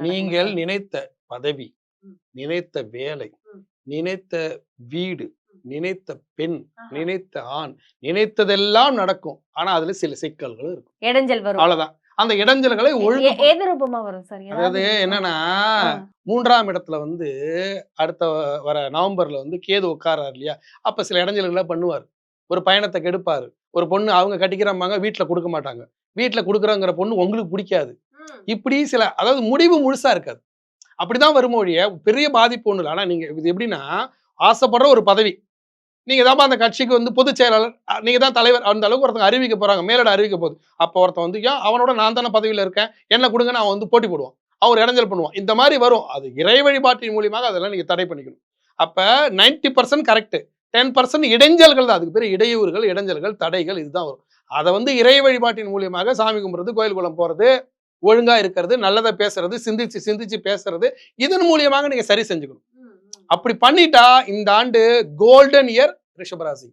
நீங்கள் நினைத்த பதவி, நினைத்த வேலை, நினைத்த வீடு, நினைத்த பெண், நினைத்த ஆண், நினைத்ததெல்லாம் நடக்கும். ஆனா அதுல சில சிக்கல்கள் இருக்கும். இடைஞ்சல் வரும். அவ்வளவுதான். அந்த இடைஞ்சல்களை ஒழுங்கு எது ரூபமா வரும் சார்? அதாவது என்னன்னா 3ஆம் இடத்துல அடுத்த வர நவம்பர்ல கேது உட்காராரு இல்லையா? அப்ப சில இடைஞ்சல்களை பண்ணுவார். ஒரு பயணத்தை கெடுப்பாரு. ஒரு பொண்ணு அவங்க கட்டிக்கிறம்பாங்க, வீட்டுல கொடுக்க மாட்டாங்க. வீட்டுல கொடுக்குறங்கிற பொண்ணு உங்களுக்கு பிடிக்காது. இப்படி சில அதாவது முடிவு முழுசா இருக்காது. அப்படிதான் வருமோ ஒழிய பெரிய பாதிப்பு ஒண்ணு இல்லை. ஆனா நீங்க இது எப்படின்னா ஆசைப்படுற ஒரு பதவி. நீங்க தான் அந்த கட்சிக்கு பொதுச் செயலாளர், நீங்க தான் தலைவர். அந்த அளவுக்கு ஒருத்தங்க அறிவிக்க போறாங்க, மேலிட அறிவிக்க போகுது. அப்ப ஒருத்தன் ஏன் அவனோட நான் தானே பதவியில இருக்கேன், என்ன கொடுங்கன்னு அவன் போட்டி போடுவான், அவர் இடைஞ்சல் பண்ணுவான். இந்த மாதிரி வரும். அது இறை வழிபாட்டின் மூலியமாக அதெல்லாம் நீங்க தடை பண்ணிக்கணும். அப்ப 90% கரெக்ட், 10% இடைஞ்சல்கள் தான். அதுக்கு பேர் இடையூறுகள், இடைஞ்சல்கள், தடைகள், இதுதான் வரும். அதை இறை வழிபாட்டின் மூலியமாக சாமி கும்பிடுறது, கோயில் குளம் போறது, ஒழுங்கா இருக்கிறது, நல்லதை பேசுறது, சிந்திச்சு சிந்திச்சு பேசுறது, இதன் மூலியமாக நீங்க சரி செஞ்சுக்கணும். அப்படி பண்ணிட்டா இந்த ஆண்டு கோல்டன் இயர் ரிஷபராசி.